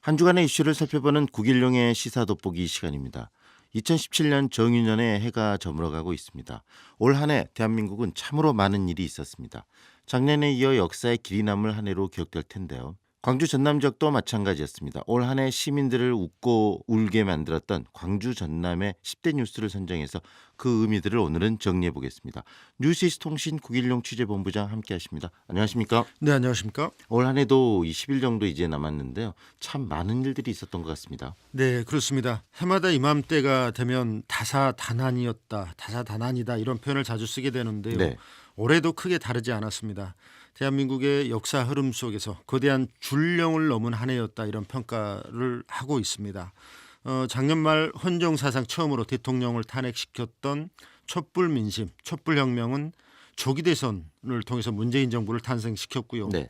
한 주간의 이슈를 살펴보는 9.16의 시사돋보기 시간입니다. 2017년 정유년에 해가 저물어가고 있습니다. 올 한 해 대한민국은 참으로 많은 일이 있었습니다. 작년에 이어 역사의 길이 남을 한 해로 기억될 텐데요. 광주 전남 지역도 마찬가지였습니다. 올 한 해 시민들을 웃고 울게 만들었던 광주 전남의 10대 뉴스를 선정해서 그 의미들을 오늘은 정리해 보겠습니다. 뉴스이스 통신 9.16 취재본부장 함께하십니다. 안녕하십니까? 네, 안녕하십니까? 올 한 해도 20일 정도 이제 남았는데요. 참 많은 일들이 있었던 것 같습니다. 네, 그렇습니다. 해마다 이맘때가 되면 다사다난이었다, 다사다난이다 이런 표현을 자주 쓰게 되는데요. 네. 올해도 크게 다르지 않았습니다. 대한민국의 역사 흐름 속에서 거대한 줄령을 넘은 한 해였다 이런 평가를 하고 있습니다. 작년 말 헌정사상 처음으로 대통령을 탄핵시켰던 촛불민심, 촛불혁명은 조기 대선을 통해서 문재인 정부를 탄생시켰고요. 네.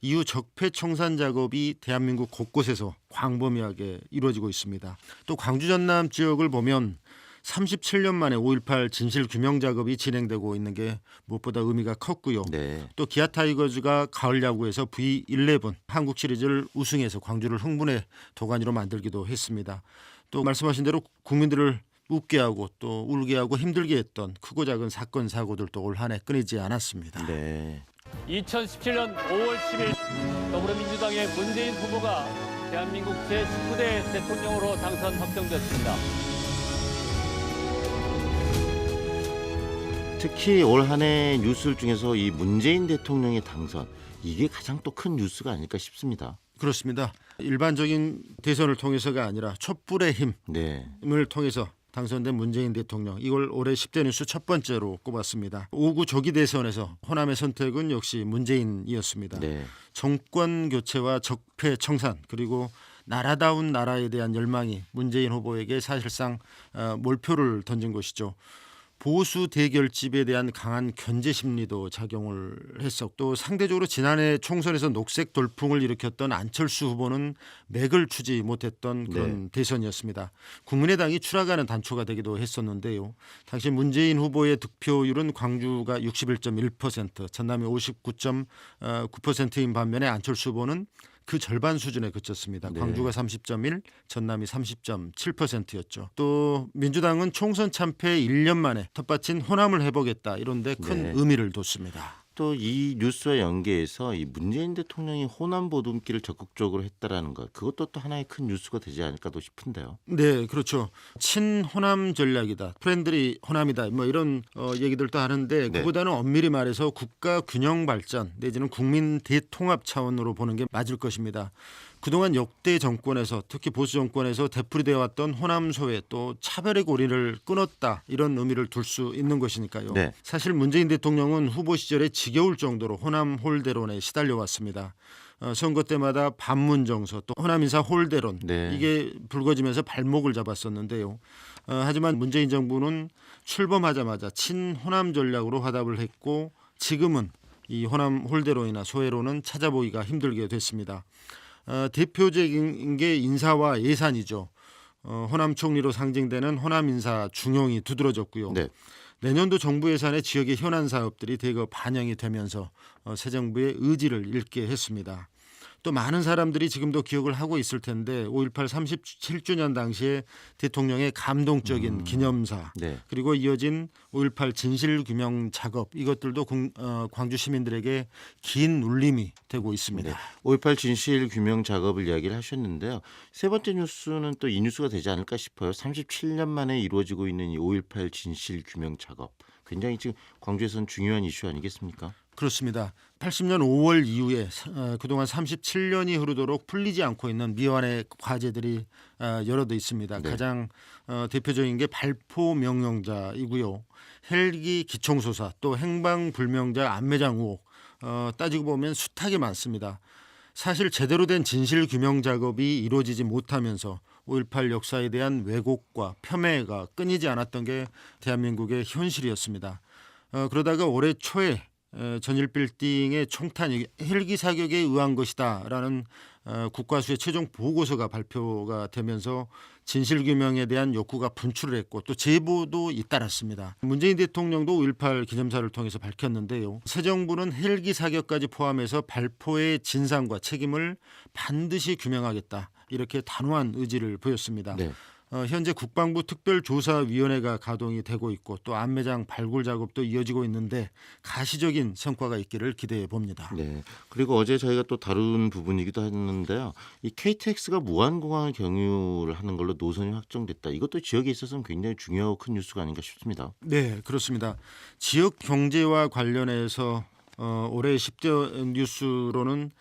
이후 적폐청산 작업이 대한민국 곳곳에서 광범위하게 이루어지고 있습니다. 또 광주 전남 지역을 보면 37년 만에 5.18 진실 규명 작업이 진행되고 있는 게 무엇보다 의미가 컸고요. 네. 또 기아 타이거즈가 가을 야구에서 V11 한국 시리즈를 우승해서 광주를 흥분의 도가니로 만들기도 했습니다. 또 말씀하신 대로 국민들을 웃게 하고 또 울게 하고 힘들게 했던 크고 작은 사건 사고들도 올 한 해 끊이지 않았습니다. 네. 2017년 5월 10일 더불어민주당의 문재인 후보가 대한민국 제19대 대통령으로 당선 확정됐습니다. 특히 올 한 해 뉴스 중에서 이 문재인 대통령의 당선, 이게 가장 또 큰 뉴스가 아닐까 싶습니다. 그렇습니다. 일반적인 대선을 통해서가 아니라 촛불의 힘을 네. 통해서 당선된 문재인 대통령, 이걸 올해 10대 뉴스 첫 번째로 꼽았습니다. 5구 조기 대선에서 호남의 선택은 역시 문재인이었습니다. 네. 정권 교체와 적폐 청산 그리고 나라다운 나라에 대한 열망이 문재인 후보에게 사실상 몰표를 던진 것이죠. 보수 대결집에 대한 강한 견제 심리도 작용을 했었고, 또 상대적으로 지난해 총선에서 녹색 돌풍을 일으켰던 안철수 후보는 맥을 추지 못했던 그런 대선이었습니다. 국민의당이 추락하는 단초가 되기도 했었는데요. 당시 문재인 후보의 득표율은 광주가 61.1%, 전남이 59.9%인 반면에 안철수 후보는 그 절반 수준에 그쳤습니다. 네. 광주가 30.1, 전남이 30.7%였죠. 또 민주당은 총선 참패 1년 만에 텃밭인 호남을 해보겠다 이런 데 큰 네. 의미를 뒀습니다. 또 이 뉴스와 연계해서 이 문재인 대통령이 호남 보듬기를 적극적으로 했다라는 것, 그것도 또 하나의 큰 뉴스가 되지 않을까도 싶은데요. 네, 그렇죠. 친호남 전략이다, 프렌들리 호남이다, 뭐 이런 얘기들도 하는데 네. 그보다는 엄밀히 말해서 국가 균형 발전 내지는 국민 대통합 차원으로 보는 게 맞을 것입니다. 그동안 역대 정권에서 특히 보수 정권에서 되풀이되어 왔던 호남 소외 또 차별의 고리를 끊었다 이런 의미를 둘 수 있는 것이니까요. 네. 사실 문재인 대통령은 후보 시절에 지겨울 정도로 호남 홀대론에 시달려 왔습니다. 선거 때마다 반문 정서 또 호남 인사 홀대론 네. 이게 불거지면서 발목을 잡았었는데요. 하지만 문재인 정부는 출범하자마자 친호남 전략으로 화답을 했고 지금은 이 호남 홀대론이나 소외론은 찾아보기가 힘들게 됐습니다. 대표적인 게 인사와 예산이죠. 호남 총리로 상징되는 호남 인사 중용이 두드러졌고요. 네. 내년도 정부 예산에 지역의 현안 사업들이 대거 반영이 되면서 새 정부의 의지를 잃게 했습니다. 또 많은 사람들이 지금도 기억을 하고 있을 텐데 5.18 37주년 당시에 대통령의 감동적인 기념사 네. 그리고 이어진 5.18 진실규명 작업 이것들도 광주 시민들에게 긴 울림이 되고 있습니다. 네. 5.18 진실 규명 작업을 이야기를 하셨는데요. 세 번째 뉴스는 또 이 뉴스가 되지 않을까 싶어요. 37년 만에 이루어지고 있는 이 5.18 진실 규명 작업. 굉장히 지금 광주에서는 중요한 이슈 아니겠습니까? 그렇습니다. 80년 5월 이후에 그동안 37년이 흐르도록 풀리지 않고 있는 미완의 과제들이 여러 대 있습니다. 네. 가장 대표적인 게 발포 명령자이고요. 헬기 기총소사 또 행방불명자 안매장 의혹 따지고 보면 숱하게 많습니다. 사실 제대로 된 진실 규명 작업이 이루어지지 못하면서 5.18 역사에 대한 왜곡과 폄훼가 끊이지 않았던 게 대한민국의 현실이었습니다. 그러다가 올해 초에 전일 빌딩의 총탄이 헬기 사격에 의한 것이다라는 국과수의 최종 보고서가 발표가 되면서 진실규명에 대한 욕구가 분출을 했고 또 제보도 잇따랐습니다. 문재인 대통령도 5.18 기념사를 통해서 밝혔는데요. 새 정부는 헬기 사격까지 포함해서 발포의 진상과 책임을 반드시 규명하겠다. 이렇게 단호한 의지를 보였습니다. 네. 현재 국방부 특별조사위원회가 가동이 되고 있고 또 안매장 발굴 작업도 이어지고 있는데 가시적인 성과가 있기를 기대해 봅니다. 네. 그리고 어제 저희가 또 다룬 부분이기도 했는데요. 이 KTX가 무안공항을 경유를 하는 걸로 노선이 확정됐다. 이것도 지역에 있어서는 굉장히 중요하고 큰 뉴스가 아닌가 싶습니다. 네, 그렇습니다. 지역 경제와 관련해서 올해 10대 뉴스로는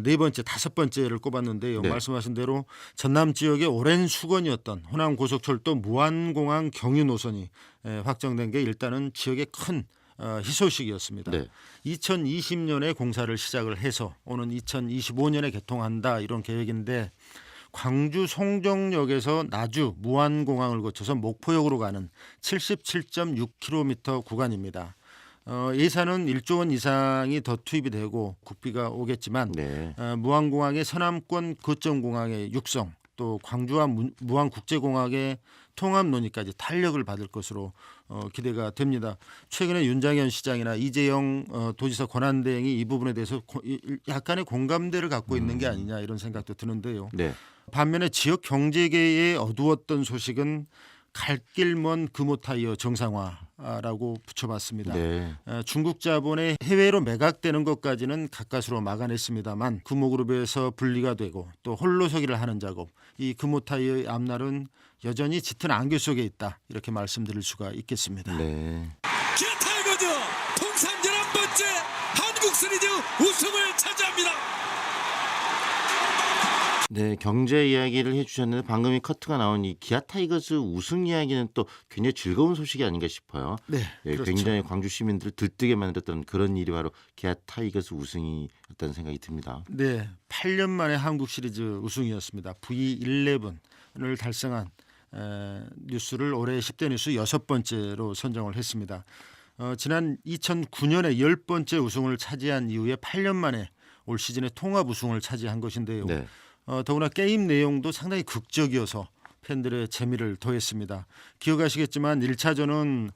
네 번째, 다섯 번째를 꼽았는데요. 네. 말씀하신 대로 전남 지역의 오랜 수건이었던 호남 고속철도 무안공항 경유 노선이 확정된 게 일단은 지역의 큰 희소식이었습니다. 네. 2020년에 공사를 시작을 해서 오는 2025년에 개통한다 이런 계획인데 광주 송정역에서 나주 무안공항을 거쳐서 목포역으로 가는 77.6km 구간입니다. 예산은 1조 원 이상이 더 투입이 되고 국비가 오겠지만 네. 무안공항의 서남권 거점공항의 육성 또 광주와 무안국제공항의 통합 논의까지 탄력을 받을 것으로 기대가 됩니다. 최근에 윤장현 시장이나 이재영 도지사 권한대행이 이 부분에 대해서 약간의 공감대를 갖고 있는 게 아니냐 이런 생각도 드는데요. 네. 반면에 지역 경제계에 어두웠던 소식은 갈 길 먼 금호타이어 정상화라고 붙여봤습니다. 네. 중국 자본의 해외로 매각되는 것까지는 가까스로 막아냈습니다만 금호그룹에서 분리가 되고 또 홀로서기를 하는 작업, 이 금호타이어의 앞날은 여전히 짙은 안개 속에 있다 이렇게 말씀드릴 수가 있겠습니다. 네. 기아 타이거즈 통산 11번째 한국 시리즈 우승을 차지합니다. 네, 경제 이야기를 해주셨는데 방금 이 커트가 나온 이 기아 타이거즈 우승 이야기는 또 굉장히 즐거운 소식이 아닌가 싶어요. 네, 예, 그렇죠. 굉장히 광주 시민들을 들뜨게 만들었던 그런 일이 바로 기아 타이거즈 우승이었다는 생각이 듭니다. 네, 8년 만에 한국 시리즈 우승이었습니다. V11을 달성한 뉴스를 올해 10대 뉴스 6번째로 선정을 했습니다. 지난 2009년에 10번째 우승을 차지한 이후에 8년 만에 올 시즌에 통합 우승을 차지한 것인데요. 네. 더구나 게임 내용도 상당히 극적이어서 팬들의 재미를 더했습니다. 기억하시겠지만 1차전은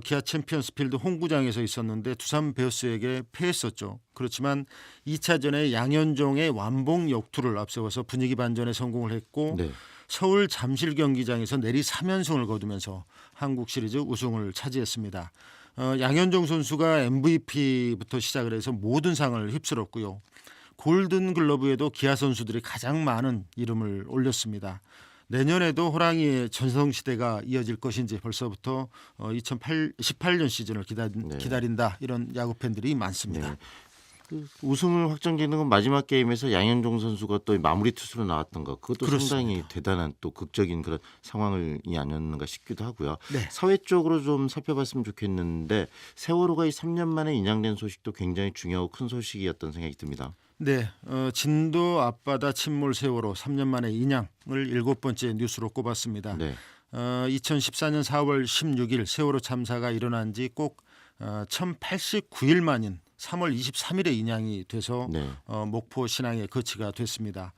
기아 챔피언스필드 홈구장에서 있었는데 두산 베어스에게 패했었죠. 그렇지만 2차전에 양현종의 완봉 역투를 앞세워서 분위기 반전에 성공을 했고 네. 서울 잠실 경기장에서 내리 3연승을 거두면서 한국 시리즈 우승을 차지했습니다. 양현종 선수가 MVP부터 시작을 해서 모든 상을 휩쓸었고요. 골든글러브에도 기아 선수들이 가장 많은 이름을 올렸습니다. 내년에도 호랑이의 전성시대가 이어질 것인지 벌써부터 2018년 시즌을 기다린다 이런 야구 팬들이 많습니다. 네. 그 우승을 확정짓는 건 마지막 게임에서 양현종 선수가 또 마무리 투수로 나왔던 것 그것도 그렇습니다. 상당히 대단한 또 극적인 그런 상황이 아니었는가 싶기도 하고요. 네. 사회 쪽으로 좀 살펴봤으면 좋겠는데 세월호가 이 3년 만에 인양된 소식도 굉장히 중요하고 큰 소식이었던 생각이 듭니다. 네, 진도 앞바다 침몰 세월호 3년 만에 인양을 7번째 뉴스로 꼽았습니다. 네. 2014년 4월 16일 세월호 참사가 일어난 지 꼭 1089일 만인 3월 23일에 인양이 돼서 네. 목포 신항의 거치가 됐습니다.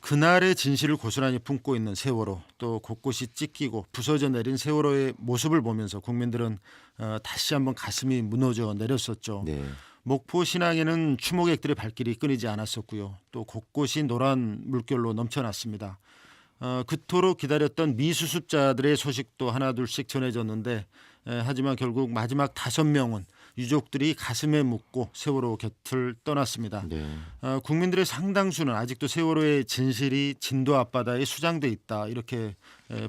그날의 진실을 고스란히 품고 있는 세월호 또 곳곳이 찢기고 부서져 내린 세월호의 모습을 보면서 국민들은 다시 한번 가슴이 무너져 내렸었죠. 네. 목포 신항에는 추모객들의 발길이 끊이지 않았었고요. 또 곳곳이 노란 물결로 넘쳐났습니다. 그토록 기다렸던 미수습자들의 소식도 하나둘씩 전해졌는데 하지만 결국 마지막 5명은 유족들이 가슴에 묻고 세월호 곁을 떠났습니다. 네. 국민들의 상당수는 아직도 세월호의 진실이 진도 앞바다에 수장돼 있다 이렇게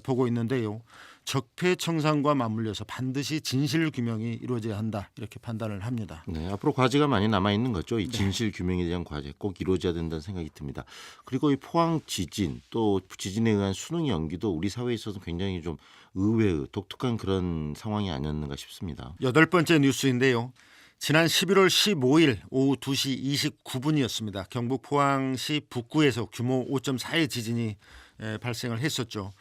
보고 있는데요. 적폐청산과 맞물려서 반드시 진실 규명이 이루어져야 한다 이렇게 판단을 합니다. 네, 앞으로 과제가 많이 남아 있는 거죠. 이 진실 규명에 대한 과제 꼭 이루어져야 된다는 생각이 듭니다. 그리고 이 포항 지진 또 지진에 의한 수능 연기도 우리 사회에 있어서 굉장히 좀 의외의 독특한 그런 상황이 아니었는가 싶습니다. 8번째 뉴스인데요. 지난 11월 15일 오후 2시 29분이었습니다. 경북 포항시 북구에서 규모 5.4의 지진이 발생을 했었죠.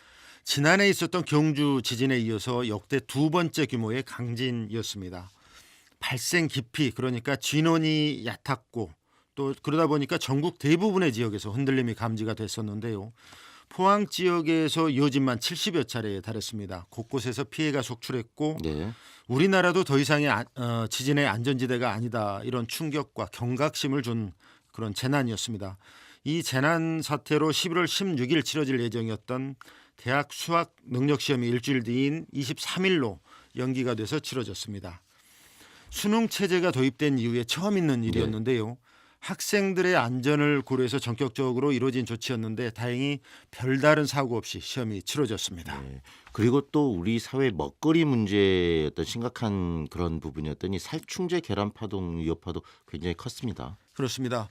지난해 있었던 경주 지진에 이어서 역대 2번째 규모의 강진이었습니다. 발생 깊이 그러니까 진원이 얕았고 또 그러다 보니까 전국 대부분의 지역에서 흔들림이 감지가 됐었는데요. 포항 지역에서 이어진만 70여 차례에 달했습니다. 곳곳에서 피해가 속출했고 네. 우리나라도 더 이상의 지진의 안전지대가 아니다 이런 충격과 경각심을 준 그런 재난이었습니다. 이 재난 사태로 11월 16일 치러질 예정이었던 대학 수학 능력 시험이 일주일 뒤인 23일로 연기가 돼서 치러졌습니다. 수능 체제가 도입된 이후에 처음 있는 일이었는데요. 학생들의 안전을 고려해서 전격적으로 이루어진 조치였는데 다행히 별다른 사고 없이 시험이 치러졌습니다. 네. 그리고 또 우리 사회 먹거리 문제의 어떤 심각한 그런 부분이었더니 살충제 계란 파동 여파도 굉장히 컸습니다. 그렇습니다.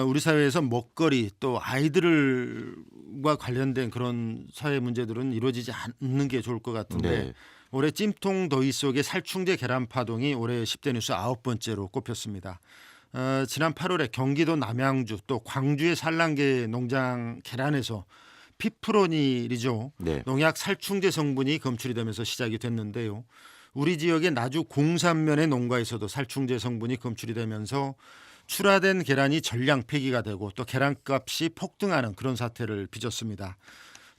우리 사회에서 먹거리 또 아이들과 관련된 그런 사회 문제들은 이루어지지 않는 게 좋을 것 같은데 네. 올해 찜통 더위 속에 살충제 계란 파동이 올해 10대 뉴스 9번째로 꼽혔습니다. 지난 8월에 경기도 남양주 또 광주의 산란계 농장 계란에서 피프로닐이죠. 네. 농약 살충제 성분이 검출이 되면서 시작이 됐는데요. 우리 지역의 나주 공산면의 농가에서도 살충제 성분이 검출이 되면서 출하된 계란이 전량 폐기가 되고 또 계란값이 폭등하는 그런 사태를 빚었습니다.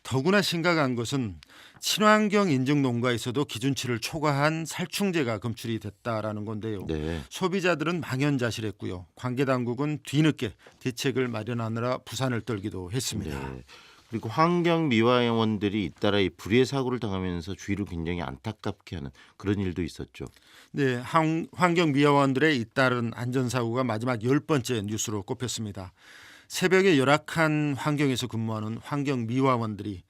더구나 심각한 것은 친환경 인증 농가에서도 기준치를 초과한 살충제가 검출이 됐다라는 건데요. 네. 소비자들은 망연자실했고요. 관계 당국은 뒤늦게 대책을 마련하느라 부산을 떨기도 했습니다. 네. 그리고 환경미화원들이 잇따라 이 불의의 사고를 당하면서 주위를 굉장히 안타깝게 하는 그런 일도 있었죠. 네, 환경미화원들의 잇따른 안전사고가 마지막 10번째 뉴스로 꼽혔습니다. 새벽에 열악한 환경에서 근무하는 환경미화원들이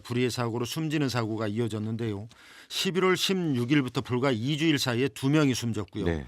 불의의 사고로 숨지는 사고가 이어졌는데요. 11월 16일부터 불과 2주일 사이에 2명이 숨졌고요. 네.